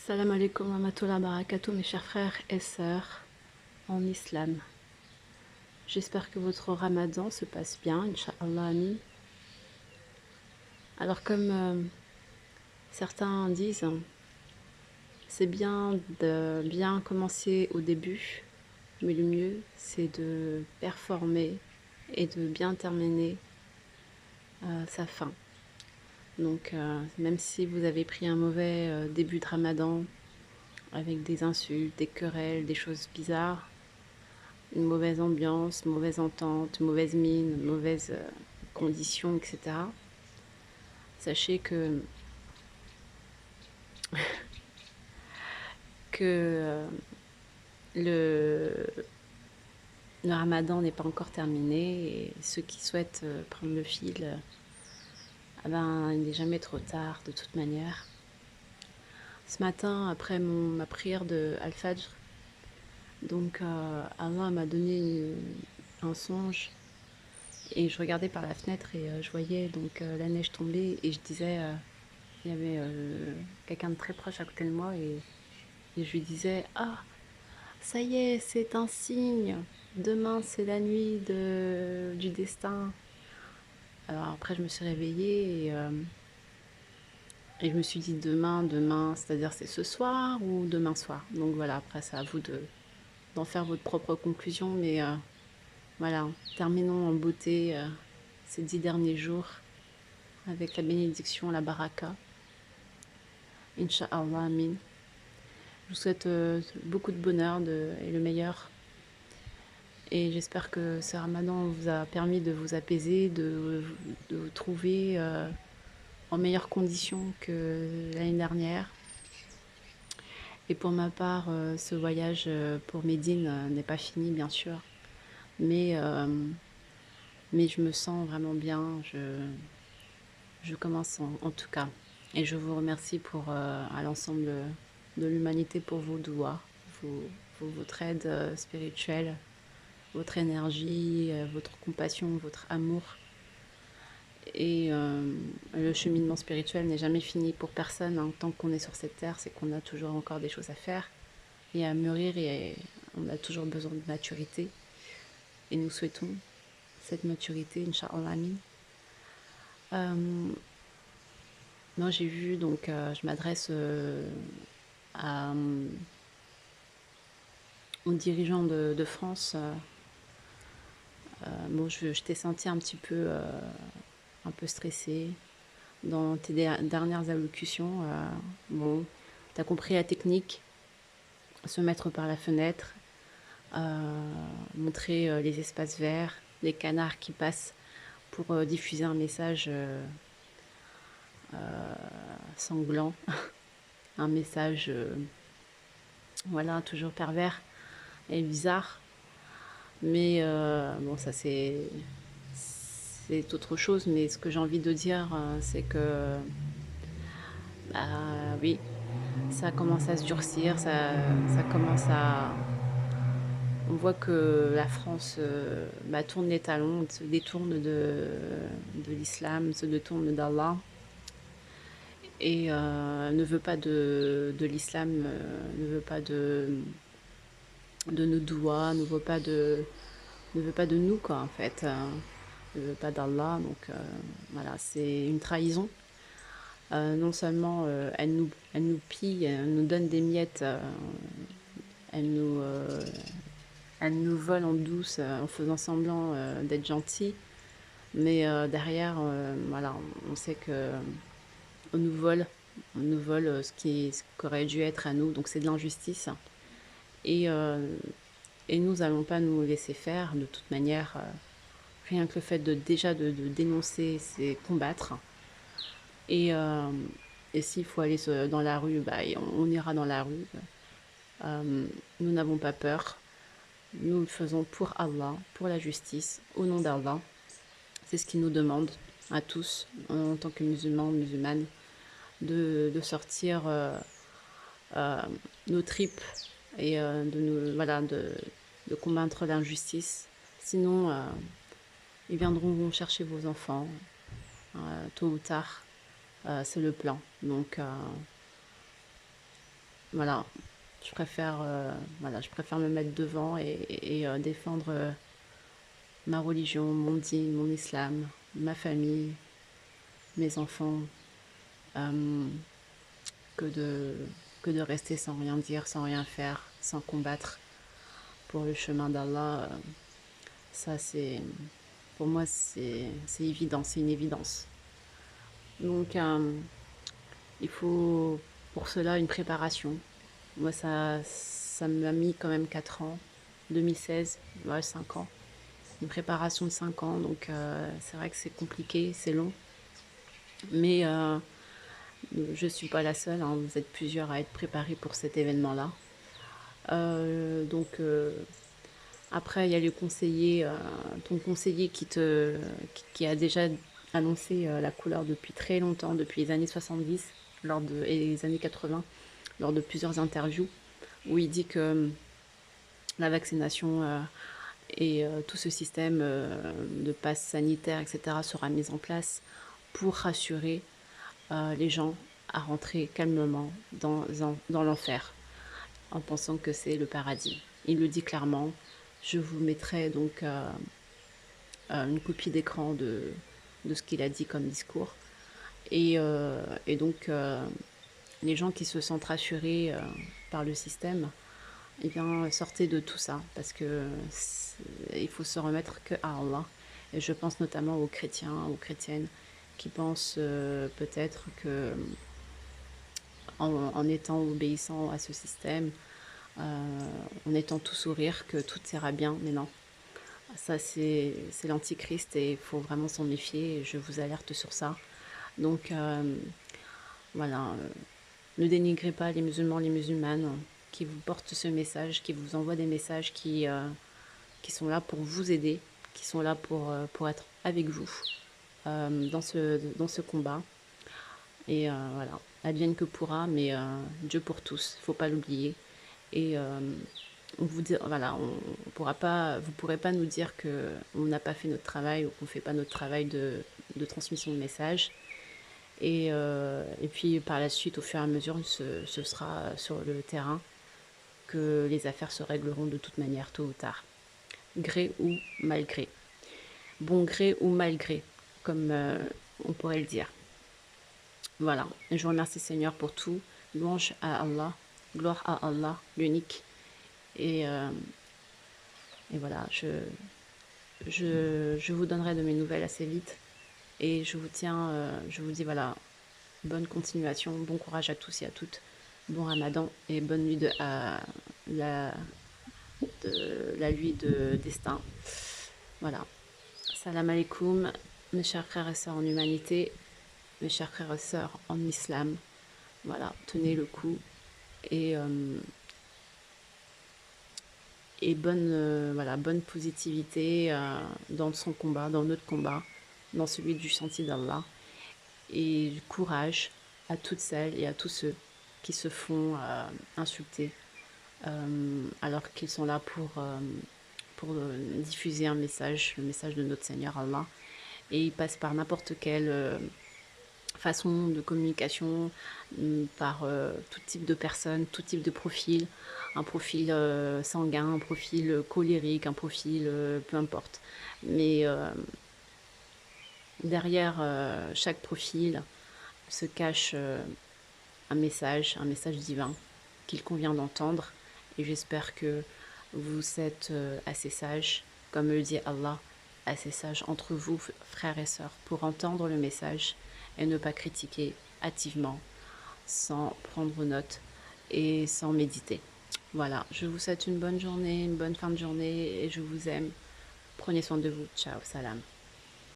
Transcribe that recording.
Salam alaikum wa rahmatullahi wa barakatuh, mes chers frères et sœurs en islam. J'espère que votre ramadan se passe bien, Inch'Allah amin. Alors comme certains disent, c'est bien de bien commencer au début, mais le mieux c'est de performer et de bien terminer sa fin. Donc même si vous avez pris un mauvais début de ramadan, avec des insultes, des querelles, des choses bizarres, une mauvaise ambiance, mauvaise entente, mauvaise mine, mauvaise conditions, etc. Sachez que le, le ramadan n'est pas encore terminé et ceux qui souhaitent prendre le fil, ben, il n'est jamais trop tard de toute manière. Ce matin, après ma prière de Al-Fajr, donc Allah m'a donné un songe et je regardais par la fenêtre et je voyais donc la neige tomber et je disais, il y avait quelqu'un de très proche à côté de moi et je lui disais, ah, ça y est, c'est un signe, demain c'est la nuit du destin. Alors après je me suis réveillée et je me suis dit demain, c'est-à-dire c'est ce soir ou demain soir. Donc voilà, après c'est à vous d'en faire votre propre conclusion, mais voilà, terminons en beauté ces 10 derniers jours avec la bénédiction, la baraka. Inch'Allah, amin. Je vous souhaite beaucoup de bonheur et le meilleur. Et j'espère que ce ramadan vous a permis de vous apaiser, de vous trouver en meilleures conditions que l'année dernière. Et pour ma part, ce voyage pour Médine n'est pas fini, bien sûr. Mais, euh, mais je me sens vraiment bien. Je commence en tout cas. Et je vous remercie à l'ensemble de l'humanité pour vos doigts, votre aide spirituelle, votre énergie, votre compassion, votre amour. Et le cheminement spirituel n'est jamais fini pour personne. Hein. Tant qu'on est sur cette terre, c'est qu'on a toujours encore des choses à faire et à mûrir et on a toujours besoin de maturité. Et nous souhaitons cette maturité, Inch'Allah amin. Moi j'ai vu, donc je m'adresse aux dirigeants de France. Bon, je t'ai senti un peu stressé dans tes dernières allocutions. Bon, tu as compris la technique, se mettre par la fenêtre, montrer les espaces verts, les canards qui passent pour diffuser un message sanglant, un message voilà, toujours pervers et bizarre. Mais bon, ça c'est autre chose. Mais ce que j'ai envie de dire, c'est que bah oui, ça commence à se durcir, ça commence à... On voit que la France tourne les talons, se détourne de l'islam, se détourne d'Allah et ne veut pas de l'islam, ne veut pas de nos doigts, ne veut pas de nous, quoi, en fait. Ne veut pas d'Allah, donc voilà, c'est une trahison. Non seulement elle nous pille, elle nous donne des miettes, elle nous, euh, elle nous vole en douce en faisant semblant d'être gentille, mais derrière, voilà, on sait que on nous vole ce qu'aurait dû être à nous, donc c'est de l'injustice. Et, euh, et nous allons pas nous laisser faire, de toute manière, rien que le fait de dénoncer, c'est combattre. Et, euh, et s'il faut aller dans la rue, bah, on ira dans la rue. Nous n'avons pas peur. Nous le faisons pour Allah, pour la justice, au nom d'Allah. C'est ce qu'il nous demande à tous, en tant que musulmans, musulmanes, de sortir euh, nos tripes et voilà, de combattre l'injustice. Sinon, ils viendront chercher vos enfants, tôt ou tard. C'est le plan. Donc, voilà, voilà, je préfère me mettre devant et défendre ma religion, mon dîn, mon islam, ma famille, mes enfants, euh, que de, que de rester sans rien dire, sans rien faire, sans combattre pour le chemin d'Allah. Ça, pour moi, c'est évident, c'est une évidence. Donc, il faut pour cela une préparation. Moi, ça m'a mis quand même 4 ans, 2016, ouais, 5 ans. Une préparation de 5 ans, donc c'est vrai que c'est compliqué, c'est long. Mais je ne suis pas la seule, hein, vous êtes plusieurs à être préparés pour cet événement-là. Donc après, il y a le conseiller, ton conseiller qui a déjà annoncé la couleur depuis très longtemps, depuis les années 70 et les années 80, lors de plusieurs interviews, où il dit que la vaccination et tout ce système de passe sanitaire, etc., sera mis en place pour rassurer les gens à rentrer calmement dans l'enfer, en pensant que c'est le paradis. Il le dit clairement. Je vous mettrai donc une copie d'écran de ce qu'il a dit comme discours. Et donc, les gens qui se sentent rassurés par le système, eh bien, sortez de tout ça, parce que il faut se remettre que à Allah. Et je pense notamment aux chrétiens, aux chrétiennes, qui pensent peut-être que en étant obéissants à ce système, en étant tout sourire, que tout ira bien, mais non. Ça, c'est l'antichrist et il faut vraiment s'en méfier. Et je vous alerte sur ça. Donc, voilà, ne dénigrez pas les musulmans, les musulmanes qui vous portent ce message, qui vous envoient des messages qui sont là pour vous aider, qui sont là pour être avec vous dans ce combat. Et voilà, advienne que pourra, mais Dieu pour tous, il ne faut pas l'oublier. Et voilà, vous pourrez pas nous dire que on n'a pas fait notre travail ou qu'on fait pas notre travail de transmission de messages. Et puis par la suite, au fur et à mesure, ce sera sur le terrain que les affaires se régleront de toute manière, tôt ou tard, gré ou malgré, bon gré ou malgré, comme on pourrait le dire. Voilà, et je vous remercie Seigneur pour tout. Louange à Allah, gloire à Allah, l'unique. Et, euh, et voilà, je vous donnerai de mes nouvelles assez vite. Et je vous dis voilà, bonne continuation, bon courage à tous et à toutes, bon ramadan et bonne nuit de la nuit de destin. Voilà. Salam alaikum, mes chers frères et sœurs en humanité, mes chers frères et sœurs en islam. Voilà, tenez le coup et, euh, et bonne positivité dans son combat, dans notre combat, dans celui du sentier d'Allah. Et courage à toutes celles et à tous ceux qui se font insulter alors qu'ils sont là pour diffuser un message, le message de notre Seigneur Allah. Et ils passent par n'importe quelle façon de communication, par tout type de personnes, tout type de profil, un profil sanguin, un profil colérique, un profil peu importe. Mais derrière chaque profil se cache un message divin qu'il convient d'entendre. Et j'espère que vous êtes assez sages, comme le dit Allah, assez sages entre vous, frères et sœurs, pour entendre le message et ne pas critiquer hâtivement, sans prendre note et sans méditer. Voilà, je vous souhaite une bonne journée, une bonne fin de journée et je vous aime. Prenez soin de vous. Ciao, salam.